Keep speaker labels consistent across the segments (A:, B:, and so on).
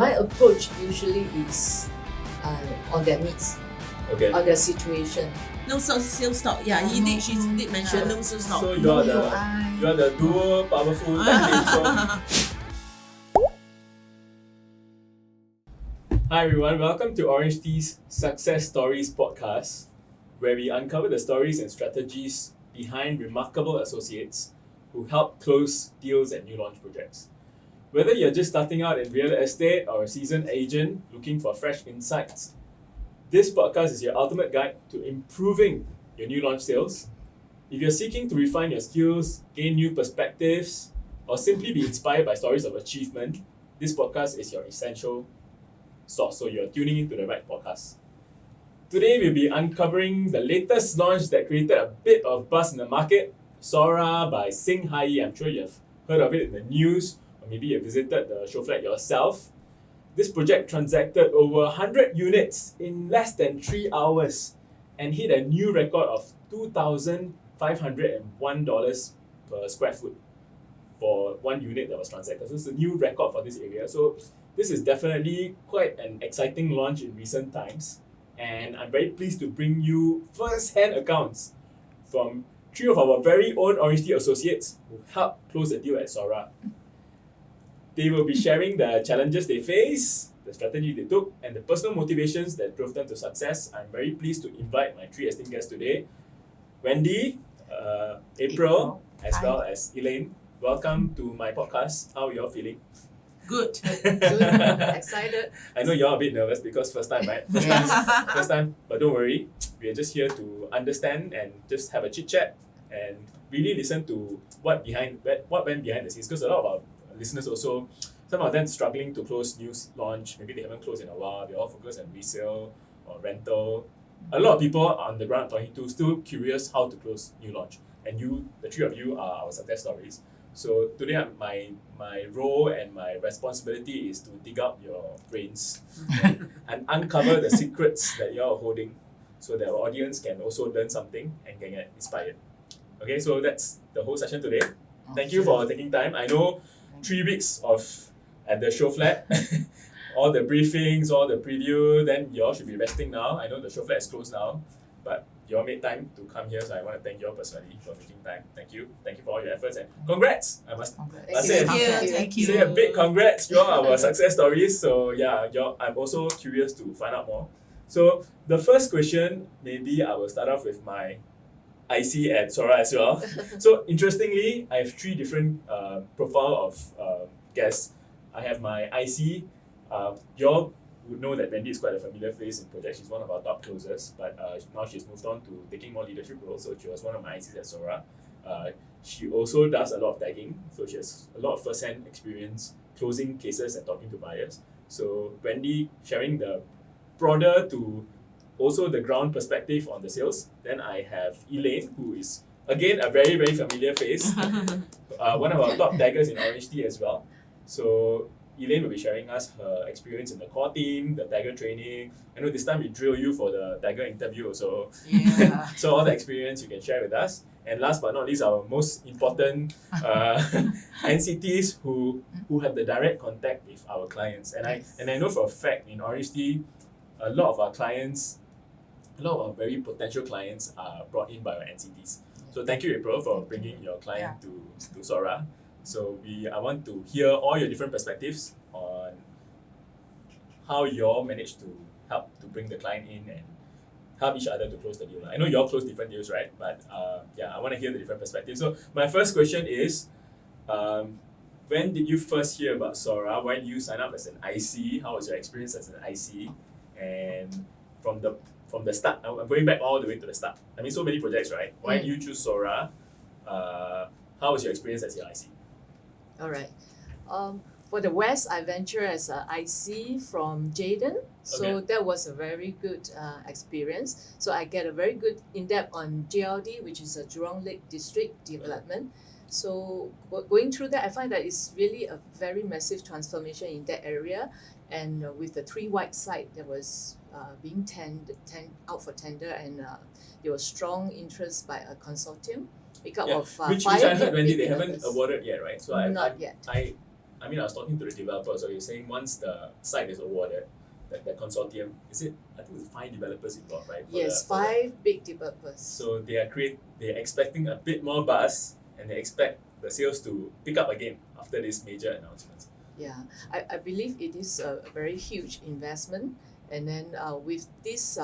A: My approach usually is on their needs,
B: Okay.
A: on their situation.
C: No sales talk. Yeah, she did mention no sales talk.
B: So you are the dual powerful tech intro. Hi everyone, welcome to OrangeTee's Success Stories podcast, where we uncover the stories and strategies behind remarkable associates who help close deals at new launch projects. Whether you're just starting out in real estate or a seasoned agent looking for fresh insights, this podcast is your ultimate guide to improving your new launch sales. If you're seeking to refine your skills, gain new perspectives, or simply be inspired by stories of achievement, this podcast is your essential source. So you're tuning into the right podcast. Today we'll be uncovering the latest launch that created a bit of buzz in the market, SORA by Sing Hai. I'm sure you've heard of it in the news, or maybe you visited the show flat yourself. This project transacted over 100 units in less than 3 hours and hit a new record of $2,501 per square foot for one unit that was transacted. So it's a new record for this area. So this is definitely quite an exciting launch in recent times, and I'm very pleased to bring you first-hand accounts from 3 of our very own OrangeTee associates who helped close the deal at SORA. They will be sharing the challenges they face, the strategy they took, and the personal motivations that drove them to success. I'm very pleased to invite my 3 esteemed guests today, Wendy, April, as well as Elaine. Welcome to my podcast. How are you all feeling?
C: Good.
A: Good, excited.
B: I know you're a bit nervous because first time, right? First time, but don't worry. We are just here to understand and just have a chit chat and really listen to what went behind the scenes. Because a lot of our listeners also, some of them struggling to close new launch. Maybe they haven't closed in a while. They all focus on resale or rental. A lot of people on the ground talking to still curious how to close new launch. And you, the 3 of you, are our success stories. So today my role and my responsibility is to dig up your brains and uncover the secrets that you're holding so that our audience can also learn something and can get inspired. Okay, so that's the whole session today. Thank you for taking time. I know 3 weeks at the show flat, all the briefings, all the preview, then you all should be resting now. I know the show flat is closed now, but you all made time to come here, so I want to thank you all personally for making time. Thank you for all your efforts, and congrats! I must say a big congrats. You all are our success stories. So yeah, I'm also curious to find out more. So the first question, maybe I will start off with my IC at SORA as well. So interestingly, I have 3 different profile of guests. I have my IC. You all would know that Wendy is quite a familiar face in projects. She's one of our top closers, but now she's moved on to taking more leadership roles. So she was one of my ICs at SORA. She also does a lot of tagging, so she has a lot of first-hand experience closing cases and talking to buyers. So Wendy sharing the broader to also the ground perspective on the sales. Then I have Elaine, who is again a very, very familiar face, one of our top taggers in OrangeTee as well. So Elaine will be sharing us her experience in the core team, the tagger training. I know this time we drill you for the tagger interview also.
C: Yeah.
B: So all the experience you can share with us. And last but not least, our most important NCTs who have the direct contact with our clients. And I know for a fact in OrangeTee, a lot of our very potential clients are brought in by our NCTs. So thank you, April, for bringing your client to SORA. So I want to hear all your different perspectives on how you all managed to help to bring the client in and help each other to close the deal. I know you all close different deals, right? But I want to hear the different perspectives. So my first question is, when did you first hear about SORA? Why did you sign up as an IC? How was your experience as an IC? And from the start, I'm going back all the way to the start. I mean, so many projects, right? Why did you choose SORA? How was your experience as your IC?
A: All right. For the West, I venture as an IC from Jayden. So that was a very good experience. So I get a very good in-depth on JLD, which is a Jurong Lake District Development. So going through that, I find that it's really a very massive transformation in that area. And with the 3 white site that was being out for tender, and there was strong interest by a consortium.
B: Which I heard, Wendy, they haven't awarded yet, right? So
A: Not yet.
B: I mean, I was talking to the developer, so you're saying once the site is awarded, that consortium, is it? I think it's 5 developers involved, right?
A: Yes, 5 big developers.
B: So they're expecting a bit more buzz, and they expect the sales to pick up again after this major announcement.
A: Yeah, I believe it is a very huge investment, and then with this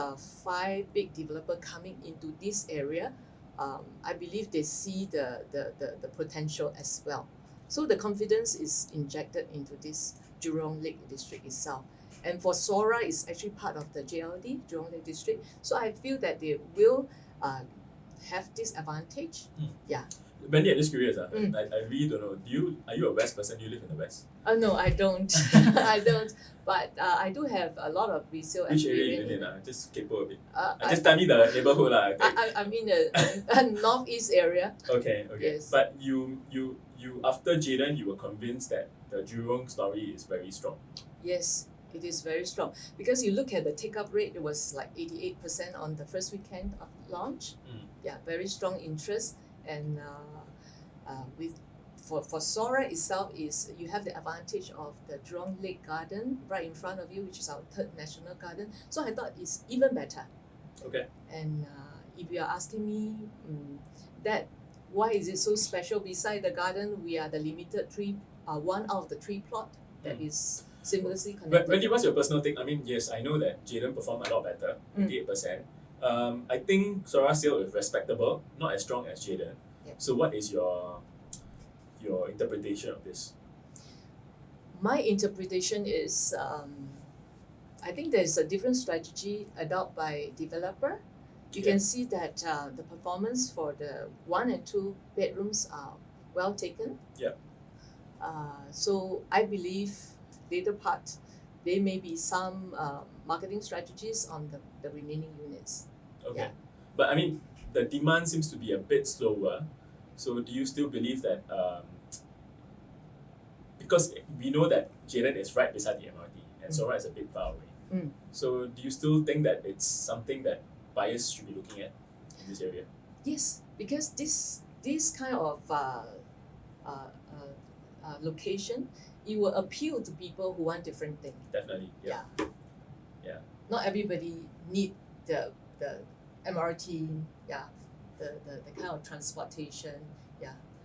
A: 5 big developer coming into this area, I believe they see the potential as well. So the confidence is injected into this Jurong Lake District itself. And for SORA, it's actually part of the JLD, Jurong Lake District. So I feel that they will have this advantage. Yeah.
B: Wendy, I'm just curious. I
A: Mm.
B: really don't know. Are you a West person? Do you live in the West?
A: No, I don't. I don't. But I do have a lot of resale
B: Which area you
A: experience.
B: live in? Just kepo a bit.
A: I,
B: Just tell me the neighborhood.
A: I'm in the northeast area.
B: Okay.
A: Yes.
B: But you after Jaden, you were convinced that the Jurong story is very strong.
A: Yes, it is very strong. Because you look at the take-up rate, it was like 88% on the first weekend of launch. Yeah, very strong interest. And for SORA itself is you have the advantage of the Jurong Lake Garden right in front of you, which is our 3rd national garden. So I thought it's even better.
B: Okay.
A: And if you are asking me that why is it so special? Beside the garden, we are the limited one out of the 3 plot that is seamlessly connected.
B: Wendy, what's your personal take? I mean, yes, I know that Jaden performed a lot better, 88%. I think SORA sale is respectable, not as strong as Jaden.
A: Yeah.
B: So what is your interpretation of this?
A: My interpretation is I think there's a different strategy adopted by developer. You can see that the performance for the 1 and 2 bedrooms are well taken.
B: Yeah.
A: So I believe later part there may be some marketing strategies on the remaining units.
B: Okay.
A: Yeah.
B: But I mean, the demand seems to be a bit slower. So do you still believe that because we know that Jaden is right beside the MRT and SORA is a bit far away. So do you still think that it's something that buyers should be looking at in this area?
A: Yes, because this kind of location, it will appeal to people who want different things.
B: Definitely. Yeah.
A: Not everybody need the MRT, the kind of transportation,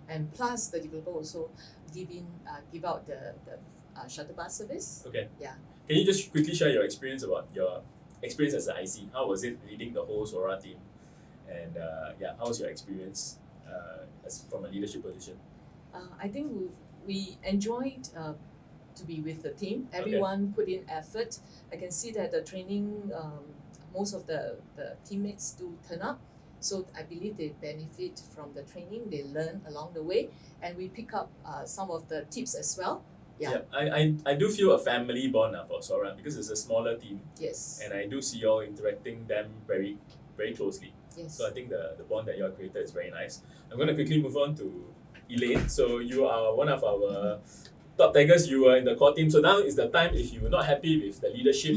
A: and plus the developer also give out the shuttle bus service.
B: Okay.
A: Yeah.
B: Can you just quickly share your experience about your experience as an IC? How was it leading the whole SORA team? And how was your experience as from a leadership position?
A: I think we enjoyed to be with the team. Everyone put in effort. I can see that the training, most of the teammates do turn up. So I believe they benefit from the training, they learn along the way, and we pick up some of the tips as well. Yeah.
B: I do feel a family bond for SORA because it's a smaller team,
A: Yes.
B: and I do see you all interacting them very, very closely.
A: Yes.
B: So I think the bond that you all created is very nice. I'm going to quickly move on to Elaine. So you are one of our top taggers. You were in the core team. So now is the time, if you're not happy with the leadership,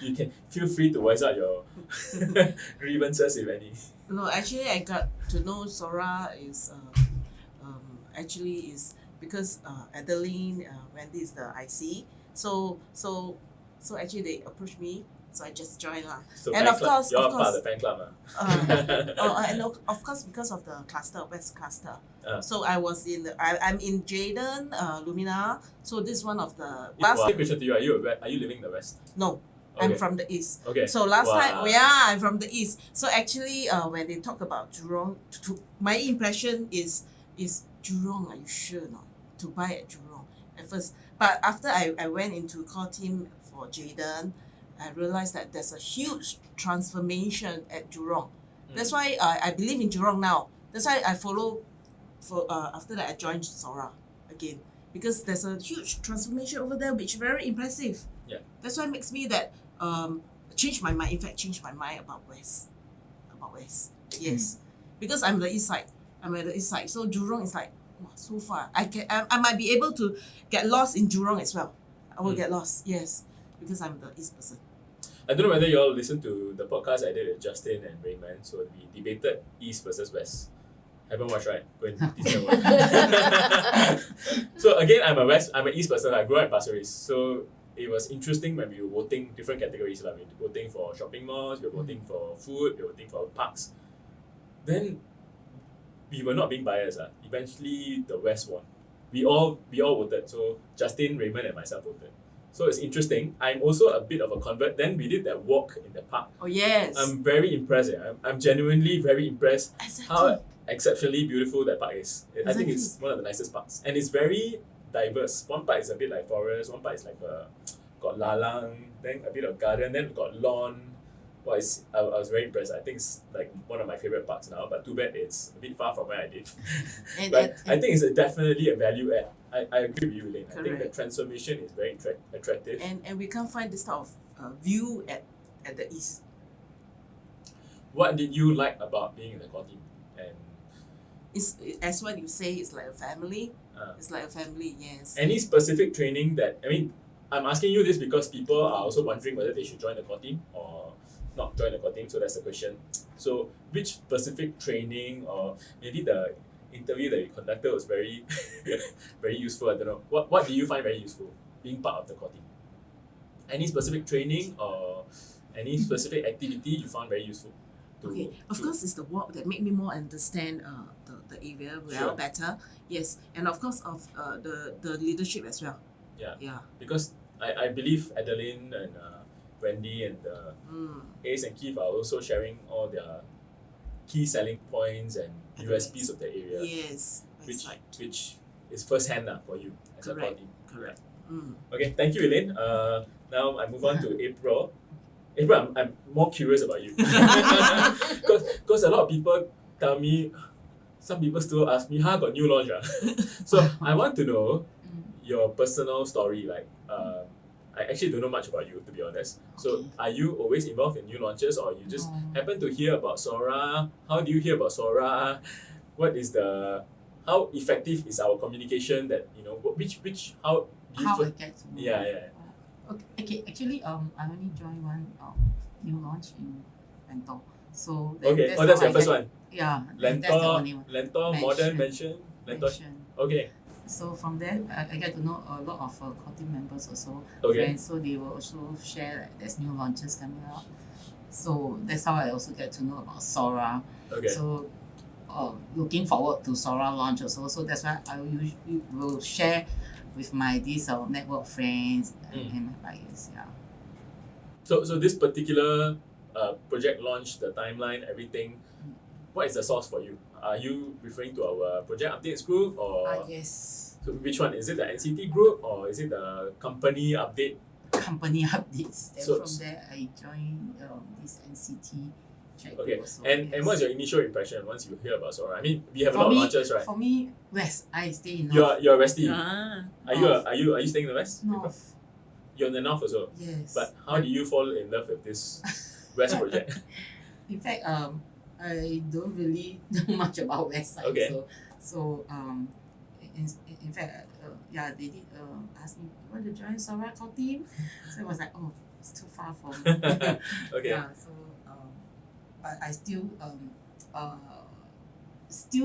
B: you can feel free to voice out your grievances, if any.
C: No, actually, I got to know SORA is because Adeline, Wendy is the IC. So actually they approached me, so I just joined lah.
B: So
C: And
B: fan
C: of
B: club,
C: course-
B: you're
C: of
B: part of
C: course.
B: the fan club.
C: And of course because of the cluster, West cluster.
B: Ah.
C: So I was I'm in Jaden, Lumina. So this is one of the
B: Last question to you: Are you living in the West?
C: No,
B: Okay.
C: I'm from the East.
B: Okay.
C: So last
B: Wow.
C: time, I'm from the East. So actually, when they talk about Jurong, my impression is Jurong. Are you sure not to buy at Jurong at first? But after I went into core team for Jaden, I realized that there's a huge transformation at Jurong. That's why I believe in Jurong now. That's why I follow. After that, I joined SORA again because there's a huge transformation over there, which is very impressive.
B: Yeah.
C: That's why it makes me that change my mind. In fact, change my mind about West. Yes, because I'm the East side. I'm at the East side, so Jurong is like so far. I might be able to get lost in Jurong as well. I will get lost. Yes, because I'm the East person.
B: I don't know whether you all listened to the podcast I did with Justin and Raymond. So we debated East versus West. Haven't watched, right? Go and teach them watch. So again, I'm an East person. I grew up in Pasir Ris. So it was interesting when we were voting different categories. Like we were voting for shopping malls, we were voting for food, we were voting for parks. Then we were not being biased. Eventually the West won. We all voted. So Justin, Raymond and myself voted. So it's interesting. I'm also a bit of a convert. Then we did that walk in the park.
C: Oh yes.
B: I'm very impressed. I'm genuinely very impressed
C: Exactly.
B: how exceptionally beautiful that park is. I think
C: Exactly.
B: it's one of the nicest parks. And it's very diverse. One part is a bit like forest, one part is like got lalang, then a bit of garden, then got lawn. Well, I was very impressed. I think it's like one of my favorite parks now, but too bad it's a bit far from where I live.
C: And-
B: But
C: and-
B: I think it's definitely a value add. I agree with you, Elaine. I think the
C: Correct.
B: transformation is very attractive.
C: and we can't find this type of view at the east.
B: What did you like about being in the core team? And
C: It's as what you say, it's like a family.
B: uh,
C: It's like a family, yes.
B: any specific training that, I mean, I'm asking you this because people are also wondering whether they should join the core team or not join the core team, so that's the question. So which specific training or maybe the interview that you conducted was very very useful, I don't know. What do you find very useful being part of the core team? Any specific training or any specific activity you found very useful?
C: Okay, of course, it's the walk that made me more understand the area
B: Sure.
C: better. Yes, and of course of the leadership as well.
B: Yeah.
C: Yeah.
B: Because I believe Adeline and Wendy and Ace and Keith are also sharing all their key selling points and USPs of the area,
C: Yes, that's right.
B: which is first hand for you as a core
C: Correct.
B: team.
C: Correct.
B: Okay, thank you, Elaine. Now I move on to April. April, I'm more curious about you. Because a lot of people tell me, some people still ask me, got new launch? So I want to know your personal story. Like, I actually don't know much about you, to be honest. So
D: Okay.
B: are you always involved in new launches or you just
D: No.
B: happen to hear about SORA? How do you hear about SORA? What is how effective is our communication that, how do you
D: How I
B: feel?
D: get to know.
B: Yeah.
D: Okay, actually, I only joined one new launch in Lentor. So
B: Okay,
D: that's
B: that's
D: how
B: your
D: I
B: first
D: get-
B: one.
D: Yeah, that's the only one.
B: Lentor, modern, mention. Lentor.
D: Mention.
B: Okay.
D: So from there, I get to know a lot of core team members also.
B: Okay.
D: Friends, so they will also share like there's new launches coming out. So that's how I also get to know about SORA.
B: Okay.
D: So looking forward to SORA launch also. So that's why I will share with my network friends and my buyers. Yeah.
B: So this particular project launch, the timeline, everything, what is the source for you? Are you referring to our project updates group or
C: Yes.
B: so which one? Is it the NCT group or is it the company update?
D: Company updates. Then
B: So-
D: from there, I joined this NCT chat
B: Okay.
D: group also.
B: And
D: yes.
B: what's your initial impression once you hear about SORA? I mean, we have a
D: For
B: lot of
D: me-
B: launches, right?
D: For me, West, I stay in North.
B: You're a Westie.
C: Ah.
B: Are you staying in the West?
D: North.
B: You're in the North also.
D: Yes.
B: But how do you fall in love with this West project?
D: In fact, I don't really know much about West side.
B: Okay.
D: So in fact, they did ask me, you want to join SORA core team? So I was like, oh, it's too far for me.
B: Okay.
D: Yeah. So but I still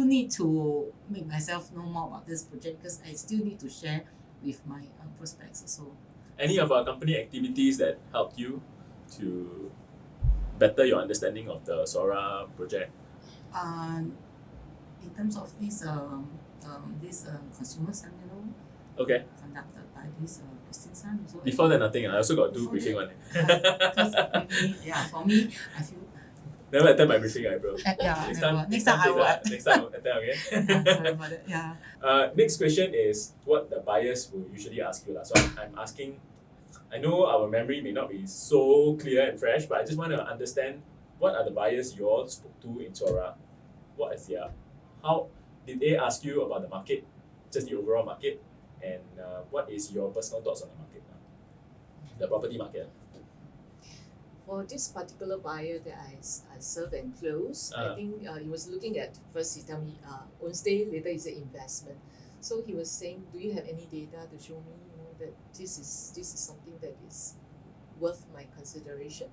D: need to make myself know more about this project because I still need to share with my prospects also.
B: Any of our company activities that helped you to better your understanding of the SORA project?
D: In terms of this consumer seminar
B: Okay.
D: conducted by this Christine Sun also.
B: Before that, nothing. I also got do
D: Before
B: briefing
D: that,
B: one.
D: for me, I feel
B: Never attend my briefing, bro.
D: yeah.
B: Next
D: never.
B: time,
D: Next time I will.
B: Next time, attend, okay?
D: Yeah, sorry about that. Yeah.
B: Next question is what the buyers will usually ask you. So I'm asking, I know our memory may not be so clear and fresh, but I just want to understand what are the buyers you all spoke to in SORA? What is how did they ask you about the market, just the overall market, and what is your personal thoughts on the market now? The property market.
A: For this particular buyer that I serve and close, I think he was looking at, first he tell me own stay, later he said investment. So he was saying, do you have any data to show me, that this is something that is worth my consideration?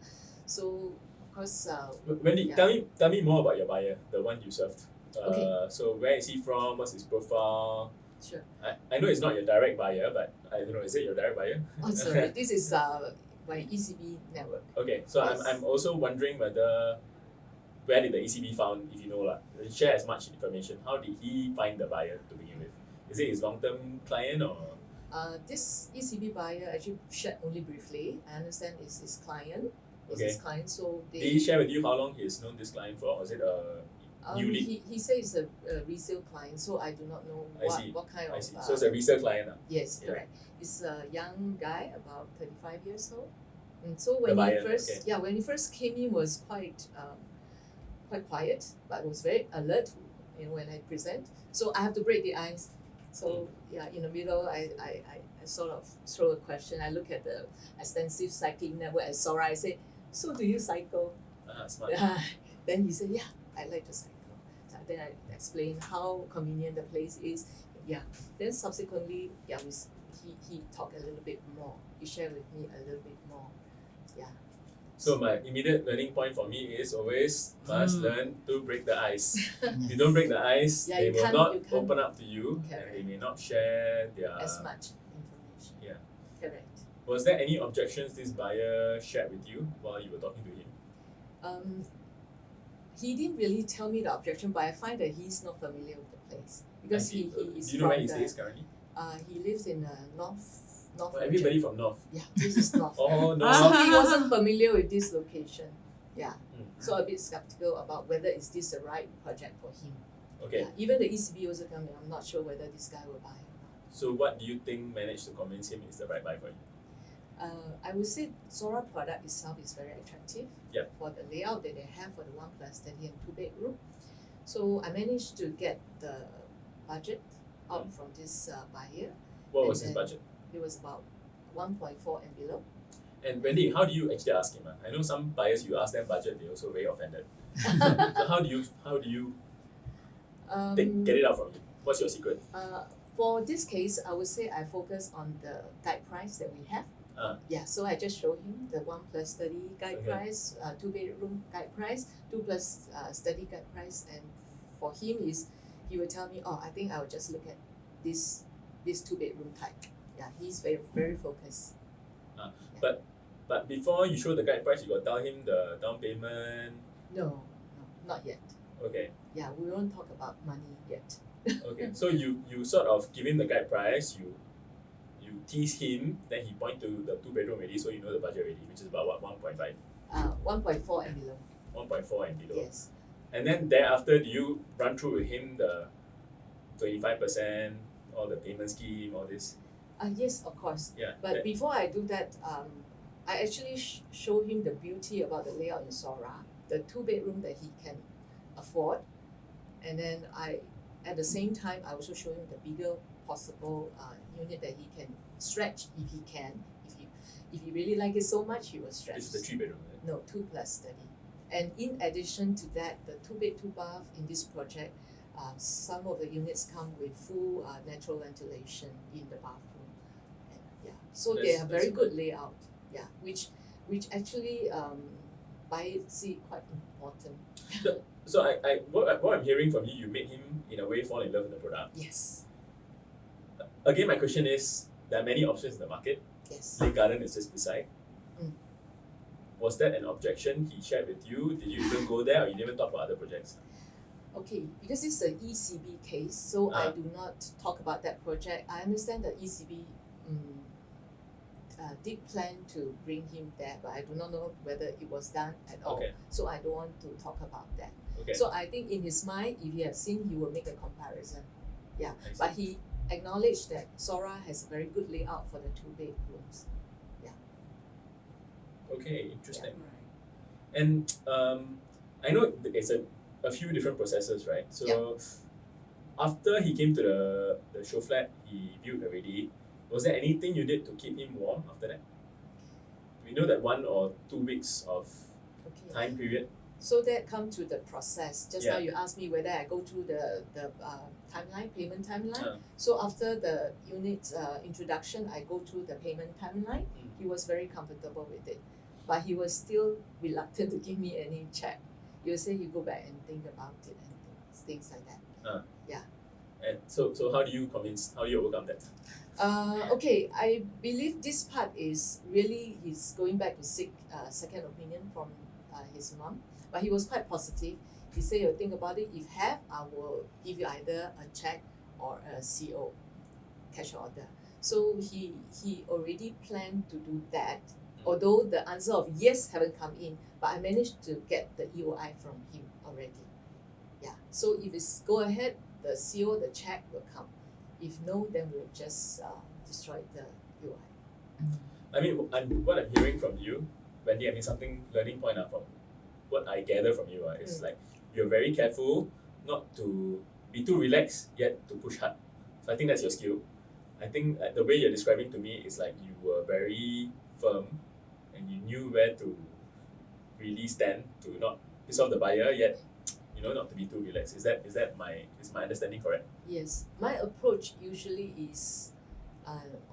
A: So of course,
B: Wendy,
A: Yeah.
B: tell me more about your buyer, the one you served.
A: Okay.
B: So where is he from? What's his profile?
A: Sure.
B: I know it's not your direct buyer, but I don't know, is it your direct buyer?
A: Oh, sorry. This is my ECB network.
B: Okay, so
A: Yes.
B: I'm also wondering where did the ECB found, if you know lah, share as much information. How did he find the buyer to begin with? Is it his long-term client or?
A: This ECB buyer actually shared only briefly. I understand it's his client. It's
B: Okay.
A: his client, so
B: Did he share with you how long he's known this client for? Or is it new lead?
A: he says it's a resale client, so I do not know
B: I see.
A: what kind
B: I
A: of
B: see. So it's a resale client.
A: yes,
B: Yeah.
A: correct. He's a young guy, about 35 years old. And so
B: The
A: when
B: buyer,
A: he first
B: okay.
A: when he first came in was quite quiet, but was very alert, when I present. So I have to break the ice. So in the middle I sort of throw a question. I look at the extensive cycling network at SORA. I say, so do you cycle?
B: Smart.
A: Then he said, yeah, I like to cycle. So then I explained how convenient the place is. Yeah. Then subsequently, he talked a little bit more. He shared with me a little bit more. Yeah.
B: So my immediate learning point for me is always must learn to break the ice. If you don't break the ice,
A: Yeah,
B: they
A: you
B: will
A: can't-
B: not
A: you can't-
B: open up to you, and
A: Correct.
B: they may not share their.
A: As much information.
B: Yeah.
A: Correct.
B: Was there any objections this buyer shared with you while you were talking to him?
A: He didn't really tell me the objection, but I find that he's not familiar with the place because
B: I see.
A: he is
B: Do you know where
A: from
B: he
A: the,
B: stays currently?
A: he lives in north
B: Oh, everybody from North.
A: Yeah, this is north.
B: Oh no.
A: So he wasn't familiar with this location. Yeah.
B: Mm.
A: So a bit skeptical about whether is this the right project for him.
B: Okay.
A: Yeah. Even the ECB also tell me, I'm not sure whether this guy will buy or not.
B: So what do you think managed to convince him is the right buy for you?
A: I would say SORA product itself is very attractive
B: Yep.
A: for the layout that they have for the 1+30 and 2-bedroom. So I managed to get the budget out from this buyer.
B: What
A: And
B: was his
A: then-
B: budget?
A: It was about 1.4 and below.
B: And Wendy, how do you actually ask him? I know some buyers you ask them budget, they're also very offended. So how do you get it out from him? What's your secret?
A: For this case, I would say I focus on the guide price that we have. Yeah, so I just show him the 1+30 guide
B: Okay.
A: price, 2-bedroom guide price, 2+30 guide price, and for him he will tell me, I think I will just look at this 2-bedroom type. Yeah, he's very very focused.
B: But before you show the guide price, you got tell him the down payment.
A: No, not yet.
B: Okay.
A: Yeah, we won't talk about money yet.
B: Okay. So you sort of give him the guide price, you tease him, then he point to the 2-bedroom already, so you know the budget already, which is about what, 1.5?
A: 1.4 and below.
B: 1.4 and below.
A: Yes.
B: And then thereafter, do you run through with him the 25%, all the payment scheme, all this?
A: Yes, of course.
B: Yeah.
A: But before I do that, I actually show him the beauty about the layout in SORA, the 2-bedroom that he can afford, and then at the same time I also show him the bigger possible unit that he can stretch if he can. If he really like it so much, he will stretch.
B: This is the 3-bedroom. Right?
A: No, 2+30. And in addition to that, the 2-bed 2-bath in this project, some of the units come with full natural ventilation in the bathroom. And, yeah, so they
B: That's-
A: are very
B: that's
A: good layout. Yeah, which actually buyers see quite important.
B: So what I'm hearing from you, you made him in a way fall in love with the product.
A: Yes,
B: Again, my question is, there are many options in the market.
A: yes.
B: Lake Garden is just beside.
A: Mm.
B: Was that an objection he shared with you? Did you even go there, or you didn't even talk about other projects?
A: Okay, because it's an ECB case, so I
B: Ah.
A: do not talk about that project. I understand that ECB did plan to bring him there, but I do not know whether it was done at all.
B: Okay.
A: So I don't want to talk about that.
B: Okay.
A: So I think in his mind, if he has seen, he will make a comparison. Yeah,
B: I see.
A: but he acknowledged that SORA has a very good layout for the 2 bedrooms.
B: Okay, interesting.
C: Right.
B: And I know it's a few different processes, right? So after he came to the show flat, he viewed already. Was there anything you did to keep him warm after that? We know that 1 or 2 weeks of
A: Okay.
B: time period.
A: So that come to the process. Just
B: Yeah.
A: now you asked me whether I go through the timeline, payment timeline.
B: Ah.
A: So after the unit introduction, I go through the payment timeline.
B: Mm.
A: He was very comfortable with it, but he was still reluctant to give me any check. He will say he go back and think about it and things like that.
B: And so how do you overcome that?
A: Okay, I believe this part is really he's going back to seek second opinion from his mom, but he was quite positive. He said, "You think about it. If have, I will give you either a check or a CO, cash order." So he already planned to do that. Although the answer of yes haven't come in, but I managed to get the EOI from him already. Yeah. So if it's go ahead, the CO, the check will come. If no, then we'll just destroy the EOI.
B: I mean, what I'm hearing from you, Wendy, I mean something learning point from what I gather from you is like you're very careful not to be too relaxed yet to push hard. So I think that's your skill. I think the way you're describing to me is like you were very firm and you knew where to really stand to not piss off the buyer yet, not to be too relaxed. Is my understanding correct?
A: Yes, my approach usually is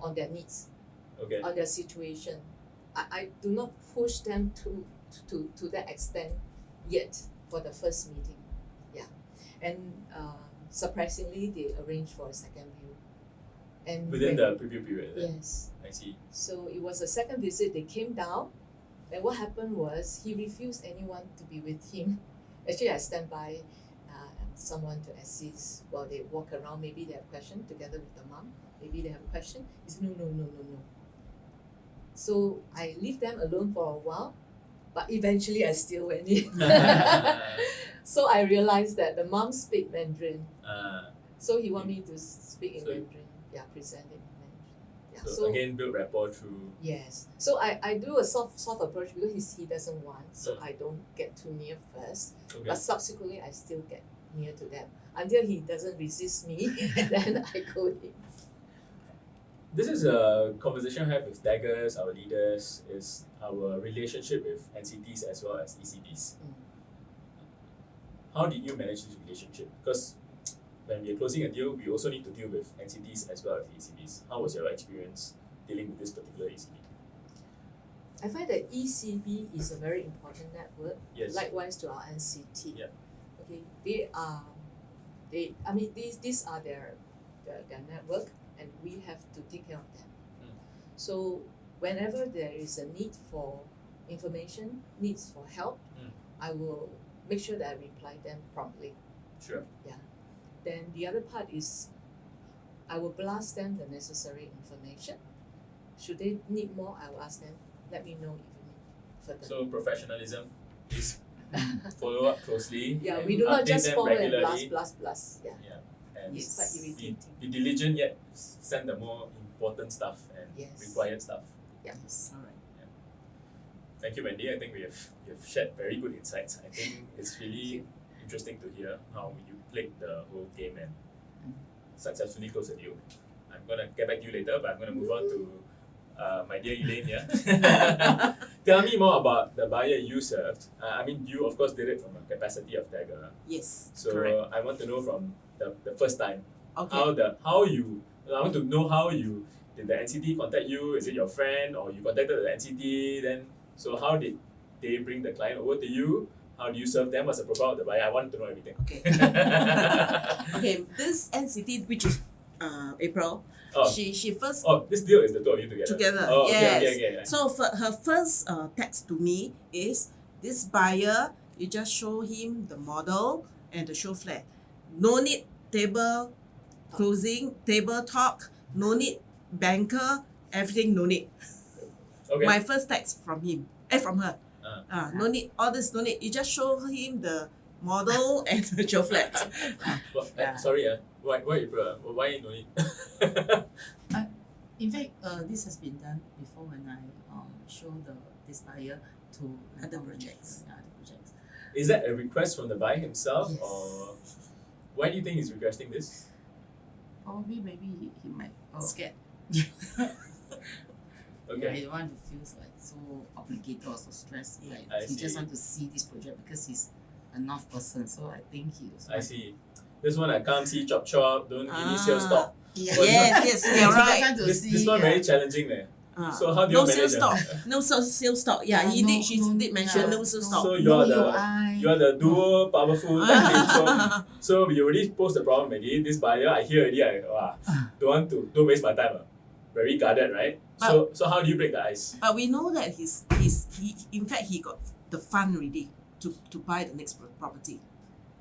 A: on their needs,
B: Okay.
A: on their situation. I do not push them to that extent yet for the first meeting. Yeah, and surprisingly, they arranged for a second view. And
B: Within the preview period.
A: yes.
B: I see.
A: So it was a second visit. They came down, and what happened was he refused anyone to be with him. Actually, I stand by someone to assist while they walk around. Maybe they have question together with the mom. Maybe they have a question. He said, no. So I leave them alone for a while, but eventually I still went in. So I realized that the mom speak Mandarin. So he want me to speak in Mandarin. Yeah, present it in Mandarin. Yeah.
B: So again, build rapport through.
A: Yes. So I do a soft approach because he doesn't want, so I don't get too near first.
B: Okay.
A: But subsequently, I still get near to them until he doesn't resist me, and then I go in.
B: This is a conversation I have with daggers, our leaders, is our relationship with NCTs as well as ECBs. How did you manage this relationship? Because when we are closing a deal, we also need to deal with NCTs as well as ECBs. How was your experience dealing with this particular ECB?
A: I find that ECB is a very important network.
B: Yes.
A: Likewise to our NCT.
B: Yeah.
A: Okay, these are their network, and we have to take care of them. So whenever there is a need for information, needs for help, I will make sure that I reply them promptly.
B: Sure.
A: Yeah. Then the other part is I will blast them the necessary information. Should they need more, I will ask them, let me know if you need further.
B: So professionalism is follow up closely.
A: Yeah,
B: and
A: we do not
B: update
A: just
B: them
A: follow and
B: regularly.
A: blast. Yeah.
B: And
A: It's quite irritating.
B: be diligent yet send the more important stuff and
A: Yes.
B: required stuff.
C: Yes. All right.
B: Thank you, Wendy. I think we have shared very good insights. I think it's really interesting to hear how you played the whole game and successfully closed the deal. I'm gonna get back to you later, but I'm gonna move on to my dear Elaine here. Tell me more about the buyer you served. You of course did it from a capacity of dagger.
C: Yes.
B: So
C: correct.
B: I want to know from the first time
C: Okay.
B: I want to know how you did the NCT contact you. Is it your friend or you contacted the NCT? Then so how did they bring the client over to you? How do you serve them? What's the profile of the buyer? I want to know everything.
C: Okay. Okay. This NCT, which is April,
B: Oh.
C: she first
B: This deal is the two of you together.
C: together.
B: Oh,
C: yes.
B: okay.
C: So her first text to me is this buyer. You just show him the model and the show flat. No need table closing, table talk. No need banker. Everything no need.
B: Okay.
C: My first text from him. From her. No need. All this no need. You just show him the model and the show flat.
B: Well, sorry, why April? Why no need?
D: In fact, this has been done before when I show this buyer to
C: Other projects.
D: Other projects.
B: Is that a request from the buyer himself,
D: Yes.
B: or why do you think he's requesting this?
D: Probably maybe he might
C: Scared.
B: Okay.
D: Yeah, he don't want to feel like so obligated or so stressed.
C: Yeah.
D: Like
B: I
D: he just
B: see.
D: want to see this project because he's a North person. So I think he was.
B: I see. This one I come see chop, don't initial stop.
D: Yeah.
B: Well,
C: Yes,
D: He
C: you're
D: just
C: right.
D: want to
B: This
D: see.
B: one very challenging. So how do you
C: no
B: manage
C: sales
B: them?
C: stock, no sales stock. Yeah, he did. She did mention no sales stock.
B: So
D: No UI.
B: you're the duo powerful tech team. So we already posed the problem already. This buyer, I hear already, don't waste my time. Very guarded, right? So how do you break the ice?
C: But we know that he in fact he got the fund ready to buy the next property,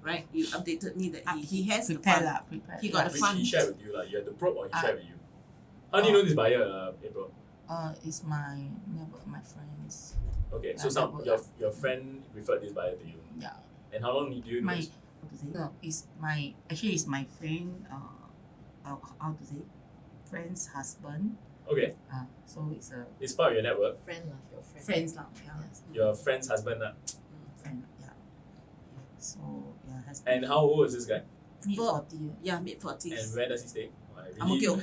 C: right? You updated me that he has the
D: Prepare
C: fund.
D: lah, prepare.
C: He got the
B: Which
C: fund.
B: he shared with you, like you had to probe or he shared with you. How do you know this buyer, April?
D: It's my neighbor, my friends.
B: Okay, so your friend referred this buyer to you.
D: Yeah.
B: And how long do you know?
D: No, it's my friend. How to say? Friend's husband.
B: Okay,
D: So
B: it's part of your network.
A: Friend lah, your friend.
D: friends lah. Yeah.
A: Yes.
B: Your friend's husband.
D: Friend. Yeah. So yeah, has
B: And how old is this guy?
D: mid 40.
C: Yeah, mid
B: And
C: 40s.
B: where does he stay?
C: Ang Mo Kio.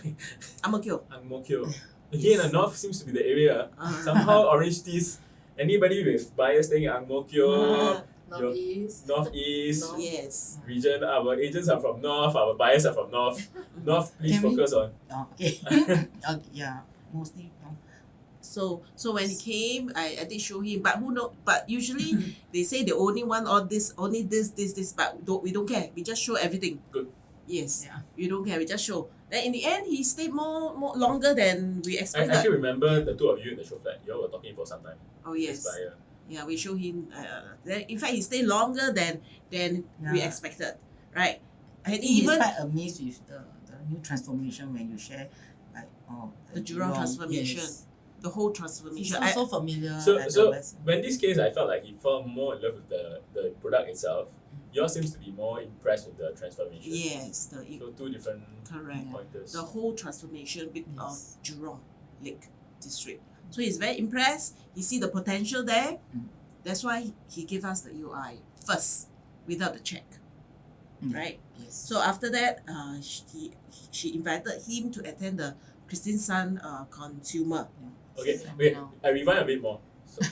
C: Ang Mo Kio.
B: Ang Mo Kio. Again, the north seems to be the area.
C: Uh-huh.
B: Somehow OrangeTees, anybody with buyers staying in Ang Mo Kio,
A: Northeast.
B: Northeast
A: North.
C: Yes.
B: region, our agents are from north, our buyers are from north. North, please
D: Can we-
B: focus on.
D: Oh, okay. Yeah, mostly.
C: So when he came, I did show him, but who know? But usually they say they only want all this, only this, but we don't care. We just show everything.
B: Good.
C: Yes.
D: Yeah.
C: We don't care. We just show. Then in the end, he stayed more longer than we
B: I
C: expected.
B: actually remember the two of you in the show flat. You all were talking for some time.
C: Oh
B: This
C: yes.
B: buyer.
C: Yeah, we show him. Then in fact, he stayed longer than we
D: Yeah.
C: expected, right? And
D: He is
C: even
D: quite amazed with the new transformation when you share like
C: the Jurong transformation,
D: Yes.
C: the whole
D: He's
C: transformation.
D: also familiar.
B: So
D: at
B: so
D: the West.
B: Wendy's case, I felt like he fell more in love with the product itself. Yours seems to be more impressed with the transformation.
C: Yes,
B: So two different
C: correct.
B: pointers.
C: The whole transformation of
D: Yes.
C: Jurong Lake District. So he's very impressed. He see the potential there. That's why he gave us the UI first, without the check, right?
D: Yes.
C: So after that, she invited him to attend the Christine Sun consumer.
B: Okay,
D: Seminar.
B: wait, I rewind a bit more. So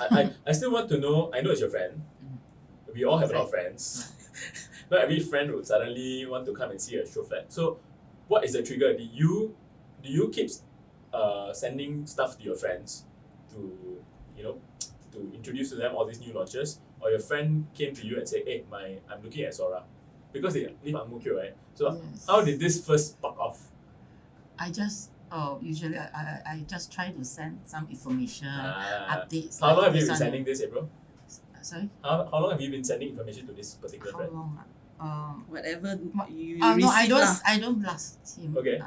B: I still want to know, I know it's your friend. We all have a lot of friends. Not every friend would suddenly want to come and see a show flat. So what is the trigger? Do you keep sending stuff to your friends to to introduce to them all these new launches? Or your friend came to you and said, hey, I'm looking at SORA? Because they live Ang Mo Kio, right? So
D: Yes.
B: how did this first spark off?
D: I just usually I just try to send some information, updates.
B: How long have you
D: this
B: been
D: one.
B: sending this, April?
D: Sorry,
B: How long have you been sending information to this particular
D: how
B: friend?
D: long?
C: Whatever
D: What-
C: you
D: No, I
C: receive
D: don't.
C: lah.
D: I don't blast him.
B: Okay.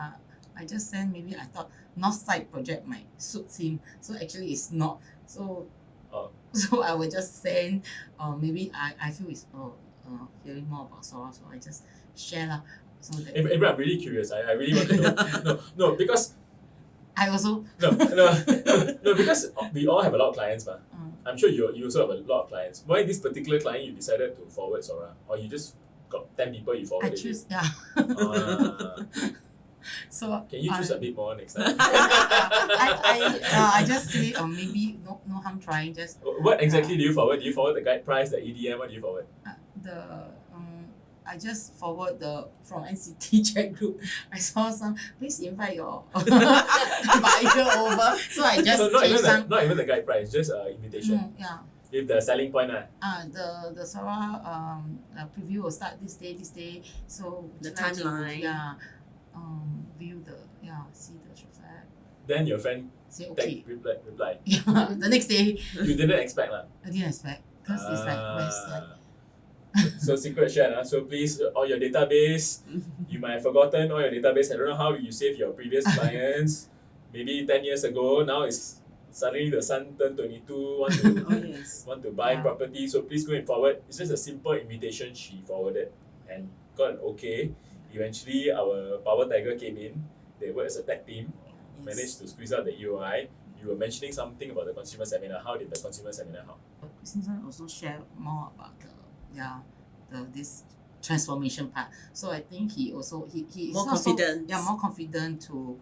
D: I just send. Maybe I thought North Side project might suit him. So actually, it's not. So.
B: Oh.
D: So I will just send. Maybe I feel it's hearing more about SORA, so I just share lah. So that
B: April, I'm really curious. I really want to know. No, because
D: I also.
B: no, because we all have a lot of clients, ma.
D: Mm.
B: I'm sure you also have a lot of clients. Why this particular client you decided to forward SORA, or you just got 10 people you
D: I
B: forwarded?
D: choose. Yeah. So.
B: Can you choose a bit more next time?
D: I just say maybe no harm trying. Just
B: What exactly do you forward? Do you forward the guide price, the EDM? What do you forward?
D: I just forward from NCT chat group. I saw some. Please invite your buyer over. So I just
B: So
D: change some.
B: not even the guide price, just invitation.
D: Yeah.
B: With the selling point.
D: The SORA preview will start this day. So
C: The
D: try to,
C: timeline.
D: view see the show flat.
B: Then your friend
D: Say okay.
B: reply.
D: Yeah. The next day
B: You didn't expect lah.
D: I didn't expect because it's like West side.
B: So secret share, so please all your database, you might have forgotten all your database. I don't know how you save your previous clients. Maybe 10 years ago, now it's suddenly the son turned 22, want to buy
D: Yeah.
B: property. So please go and forward. It's just a simple invitation she forwarded and got an okay. Eventually our Power Tiger came in. They worked as a tech team, managed to squeeze out the EOI. You were mentioning something about the consumer seminar. How did the consumer seminar help?
D: Susan also share more about this transformation part. So I think he is
C: More
D: also,
C: confident.
D: more confident to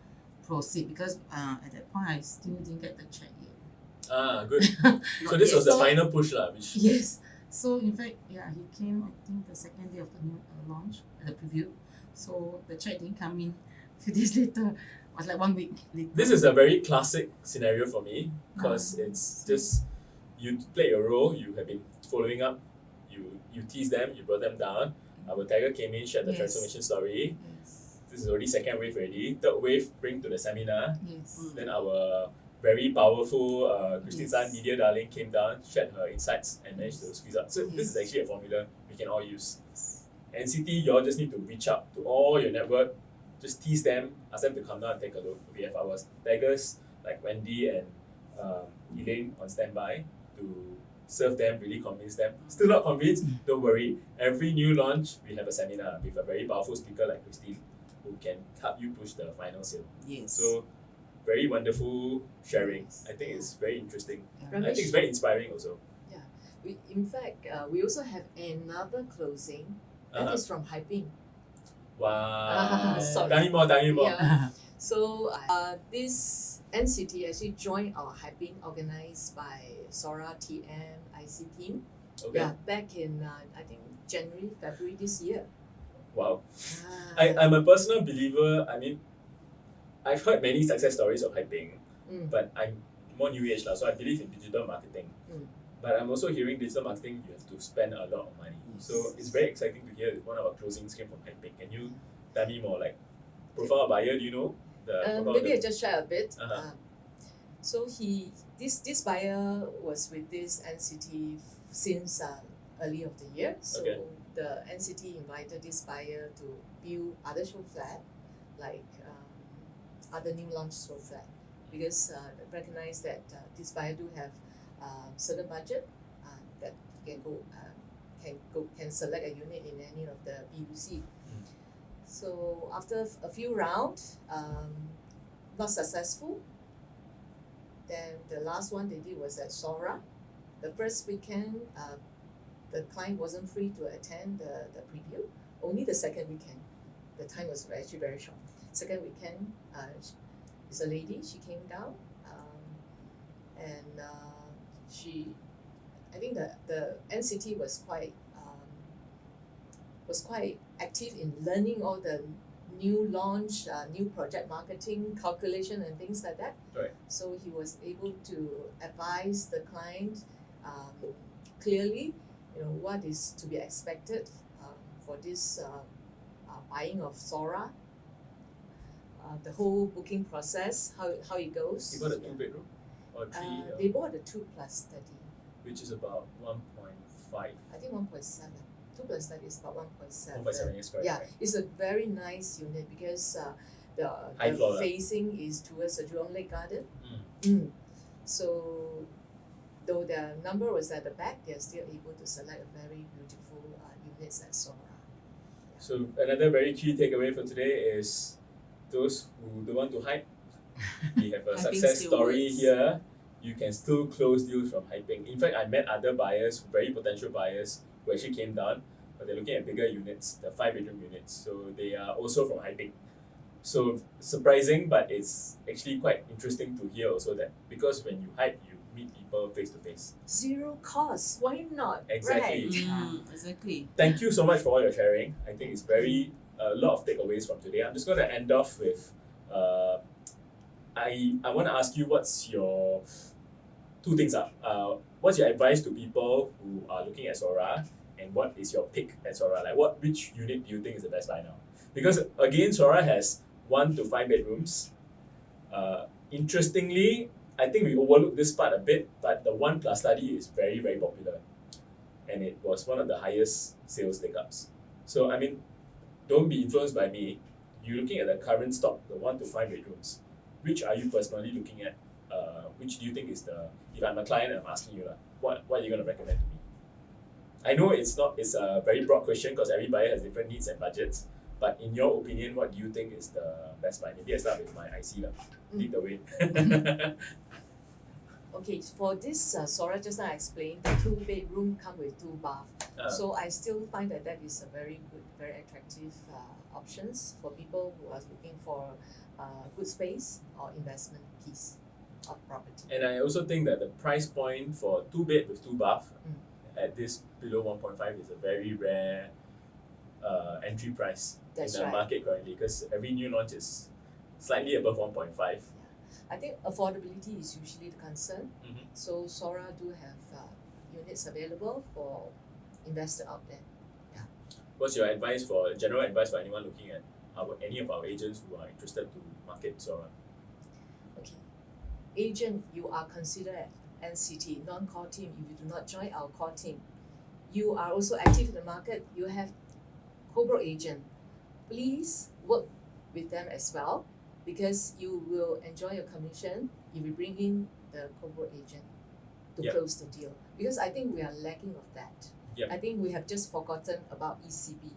D: proceed because at that point I still didn't get the check yet.
B: Good. So this was the
D: So-
B: final push lah, which
D: Yes. So in fact, he came I think the second day of the new launch, the preview. So the check didn't come in. Few days later, was like 1 week later.
B: This is a very classic scenario for me because it's just you play your role, you have been following up, you tease them, you brought them down. Our tiger came in, shared the
D: Yes.
B: transformation story.
D: Yes.
B: This is already second wave already. Third wave, bring to the seminar.
D: Yes.
B: Then our very powerful Christine
D: Yes.
B: San, media darling, came down, shared her insights and managed to squeeze out. So this is
D: Yes.
B: actually a formula we can all use. NCT, you all just need to reach out to all your network, just tease them, ask them to come down and take a look. We have our taggers like Wendy and Elaine on standby to serve them, really convince them. Still not convinced? Don't worry. Every new launch, we have a seminar with a very powerful speaker like Christine who can help you push the final sale.
C: Yes.
B: So, very wonderful sharing. I think it's very interesting. I think it's very inspiring also.
A: In fact, we also have another closing that
B: Uh-huh.
A: is from Hyping.
B: Wow.
A: Sorry.
B: Tell me more, tell me more.
A: Yeah. So this NCT actually joined our Hyping organized by SORA TM IC team.
B: Okay.
A: Yeah, back in I think January, February this year.
B: Wow.
A: Ah.
B: I'm a personal believer. I mean, I've heard many success stories of hyping, but I'm more new age now, so I believe in digital marketing. But I'm also hearing digital marketing, you have to spend a lot of money. So it's very exciting to hear one of our closings came from hyping. Can you tell me more, like profile buyer? Do you know the profile?
A: Maybe I just share a bit.
B: Uh-huh.
A: So this buyer was with this NCT since early of the year. So
B: Okay.
A: the NCT invited this buyer to view other show flat, like other new launch show flat, because recognize that this buyer do have certain budget that can select a unit in any of the BUC. So after a few rounds, not successful. Then the last one they did was at SORA. The first weekend, the client wasn't free to attend the preview. Only the second weekend, the time was actually very short. Second weekend, it's a lady. She came down, and I think the NCT was quite active in learning all the new launch, new project marketing calculation and things like that.
B: Right.
A: So he was able to advise the client clearly, what is to be expected for this buying of SORA. The whole booking process, how it goes.
B: You got a 2-bedroom or 3,
A: They bought a 2+30.
B: which is about 1.5.
A: I think 1.7. 2+30 is about 1.7.
B: 1.7 is correct.
A: Yeah,
B: right?
A: it's a very nice unit because
B: High floor,
A: the facing is towards the Jurong Lake Garden. So though their number was at the back, they're still able to select a very beautiful units at SORA.
B: So another very key takeaway for today is those who don't want to hype, we have a
C: Hyping
B: success
C: still
B: story
C: works.
B: here. You can still close deals from hyping. In fact, I met other buyers, very potential buyers, who actually came down, but they're looking at bigger units, the 5-bedroom units. So they are also from hyping. So surprising, but it's actually quite interesting to hear also that because when you hype, you meet people face to face.
A: Zero cost, why not?
B: Exactly.
A: Right.
C: Exactly.
B: Thank you so much for all your sharing. I think it's a lot of takeaways from today. I'm just going to end off with I want to ask you what's your two things what's your advice to people who are looking at SORA, and what is your pick at SORA? Like which unit do you think is the best buy now? Because again, SORA has 1 to 5 bedrooms. Interestingly, I think we overlooked this part a bit, but the 1+ study is very, very popular. And it was one of the highest sales take-ups. So I mean, don't be influenced by me. You're looking at the current stock, the 1 to 5 bedrooms. Which are you personally looking at? Which do you think is if I'm a client and I'm asking you, what are you going to recommend to me? I know it's a very broad question because every buyer has different needs and budgets, but in your opinion, what do you think is the best buy? Maybe I start with my IC. Lead the way.
A: Okay, for this SORA, just now I explained, the 2-bedroom come with 2 bath. So I still find that is a very good, very attractive options for people who are looking for good space or investment piece of property.
B: And I also think that the price point for 2-bed with 2 bath at this below 1.5 is a very rare entry price
A: That's
B: in the
A: right.
B: market currently, because every new launch is slightly above 1.5.
A: I think affordability is usually the concern.
B: Mhm.
A: So SORA do have units available for investor out there.
B: What's your general advice for anyone looking at any of our agents who are interested to market SORA?
A: Okay. Agent, you are considered NCT, non-core team. If you do not join our core team, you are also active in the market. You have co-bro agent. Please work with them as well because you will enjoy your commission if you bring in the co-bro agent to
B: Yep.
A: close the deal. Because I think we are lacking of that.
B: Yep.
A: I think we have just forgotten about ECB.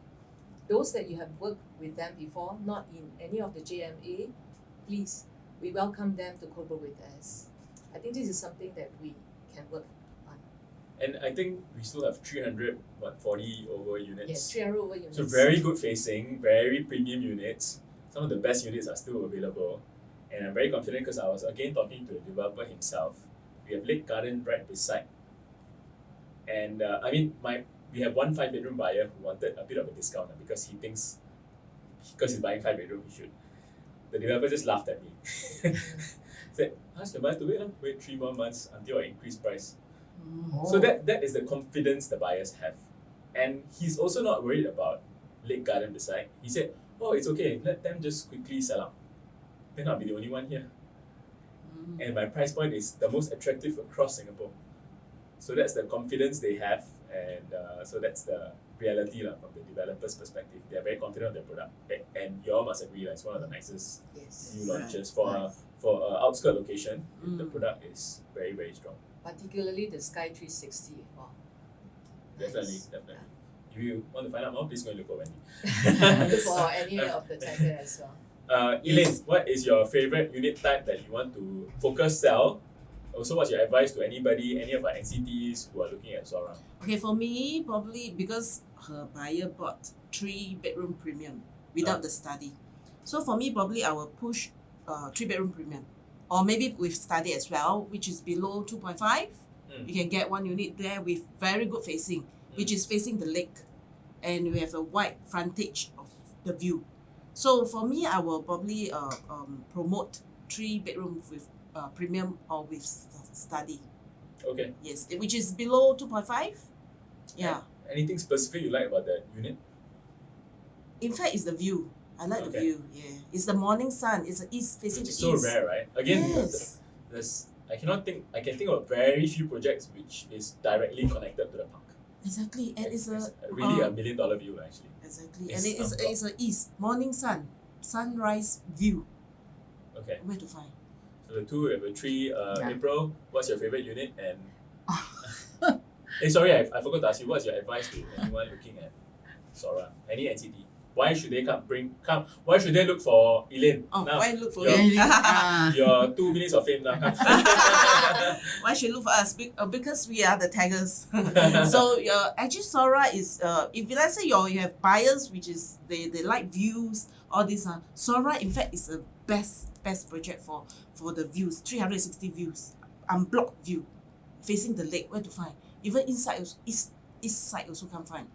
A: Those that you have worked with them before, not in any of the JMA, please, we welcome them to co-bro with us. I think this is something that we can work on.
B: And I think we still have 340 over units.
A: Yes, 300 over units.
B: So very good facing, very premium units. Some of the best units are still available. And I'm very confident because I was again talking to the developer himself. We have Lake Garden right beside. And we have one 5-bedroom buyer who wanted a bit of a discount because he thinks, because he's buying 5-bedroom, he should. The developer just laughed at me. Said, ask the buyer to wait 3 more months until I increase price. So that is the confidence the buyers have. And he's also not worried about Lake Garden beside. He said, oh, it's okay, let them just quickly sell out. Then I'll be the only one here. And my price point is the most attractive across Singapore. So that's the confidence they have, and so that's the reality from the developer's perspective. They are very confident of their product, and you all must agree it's one of the nicest
A: Yes.
B: new launches
D: Right.
B: for an outskirt location. The product is very, very strong.
A: Particularly the Sky 360. Wow.
B: Definitely,
A: Nice.
B: definitely. If you want to find out more, please go and look for Wendy.
A: Yeah. For any of the tender as well.
B: Elaine, what is your favorite unit type that you want to focus sell? Also, what's your advice to any of our NCTs who are looking at SORA?
C: Okay, for me, probably because her buyer bought 3-bedroom premium without the study. So for me, probably I will push 3-bedroom premium. Or maybe with study as well, which is below 2.5. You can get one unit there with very good facing, which is facing the lake. And we have a wide frontage of the view. So for me, I will probably promote 3-bedroom with premium or with study.
B: Okay.
C: Yes, which is below 2.5. Yeah.
B: Anything specific you like about that unit?
C: In fact, it's the view. I like the
B: Okay.
C: view. Yeah. It's the morning sun. It's the east facing
B: Which
C: the
B: is
C: east.
B: so rare, right? Again,
C: Yes.
B: I can think of very few projects which is directly connected to the park.
C: Exactly. And it's a
B: really a $1 million view actually.
C: exactly.
B: It's
C: And it's a east morning sun, sunrise view.
B: Okay.
C: Where to find?
B: So the 2, we have a 3.
D: Yeah.
B: April, what's your favorite unit? And hey, sorry, I forgot to ask you. What's your advice to anyone looking at SORA? Any NCT? Why should they come? Why should they look for Elaine?
C: Oh,
B: Now,
C: why look for
B: your-
C: it?
B: your 2 minutes of fame now. Come.
C: Why should look for us? Because we are the taggers. So actually SORA is if let's say you have buyers which is they like views, all this SORA in fact is the best project for the views, 360 views, unblocked view, facing the lake. Where to find? Even inside also, east side also can't find.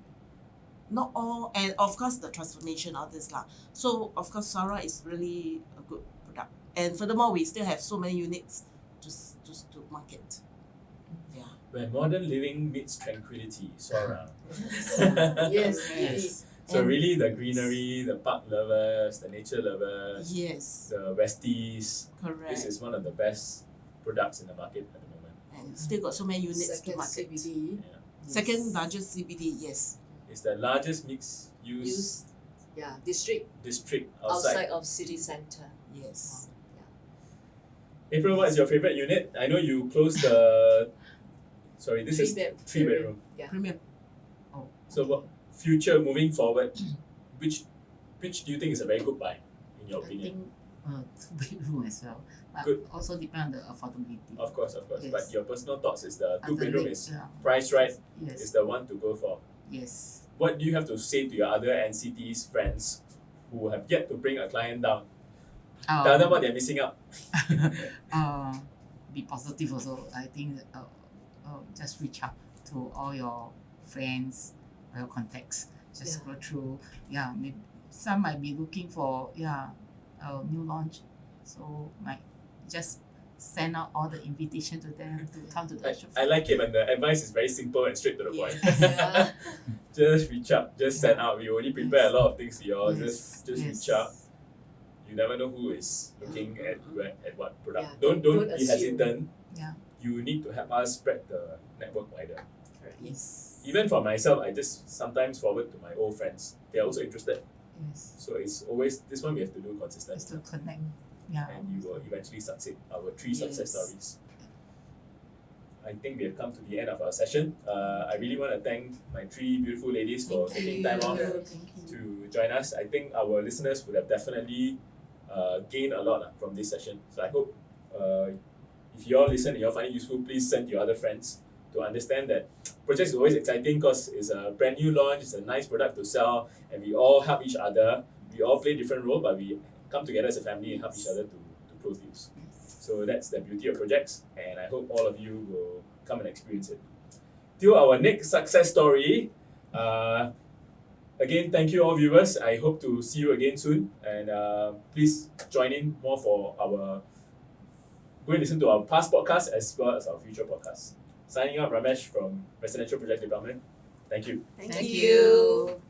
C: Not all, and of course the transformation, all this lah. So of course SORA is really a good product, and furthermore we still have so many units to market. Yeah.
B: When modern living meets tranquility, SORA.
A: Yes,
D: Yes.
A: indeed.
B: So really the greenery, the park lovers, the nature lovers,
C: Yes,
B: the Westies.
C: correct.
B: This is one of the best products in the market at the moment.
C: And still got so many units to
A: Second
C: market.
A: CBD.
B: Yeah.
C: Second largest CBD, yes.
B: It's the largest mixed use
A: Use, district
B: district
A: outside
B: outside.
A: of city centre.
C: Yes.
B: April, what is your favorite unit? I know you closed the. Sorry, this is 3-bedroom.
A: Yeah.
C: Premium.
B: So what future moving forward? Which do you think is a very good buy in your
A: I
B: opinion?
A: think
D: 2-bedroom as well. But
B: Good.
D: also depend on the affordability.
B: Of course.
D: Yes.
B: But your personal thoughts is the
D: Other
B: 2-bedroom
D: rates,
B: is
D: yeah.
B: priced right, is
D: Yes.
B: the one to go for.
D: Yes.
B: What do you have to say to your other NCTs friends who have yet to bring a client down? Tell them what they're missing out.
D: Be positive also. I think just reach out to all your friends, your contacts. Just
A: Yeah.
D: go through. Yeah, maybe some might be looking for our new launch. So might just send out all the invitation to them to come to the show.
B: I like it when the advice is very simple and straight to the point.
A: Yeah.
B: Just reach out, just send out. We already prepare a lot of things for you all.
D: Yes.
B: Just
D: Yes.
B: reach out. You never know who is looking at what product.
A: Yeah,
B: Don't
A: don't
B: be
A: assume.
B: hesitant.
D: Yeah.
B: You need to help us spread the network wider.
D: Yes.
B: Even for myself, I just sometimes forward to my old friends. They are also interested.
D: Yes.
B: So it's always this one we have to do
D: Just
B: consistently.
D: to connect. Yeah.
B: And you will eventually succeed. Our 3 success
A: Yes.
B: stories. I think we have come to the end of our session. I really want to thank my 3 beautiful ladies for
A: Thank
B: taking
A: you.
B: time off
C: Thank you.
B: to join us. I think our listeners would have definitely gained a lot from this session. So I hope if you all listen and you all find it useful, please send to your other friends to understand that projects is always exciting because it's a brand new launch, it's a nice product to sell, and we all help each other. We all play different roles, but we come together as a family and help each other to close deals. So that's the beauty of projects, and I hope all of you will come and experience it. Till our next success story, again, thank you all viewers. I hope to see you again soon, and please join in more for our. Go and listen to our past podcasts as well as our future podcasts. Signing out, Ramesh from Residential Project Department. Thank you.
C: Thank
D: Thank
C: you.
D: you.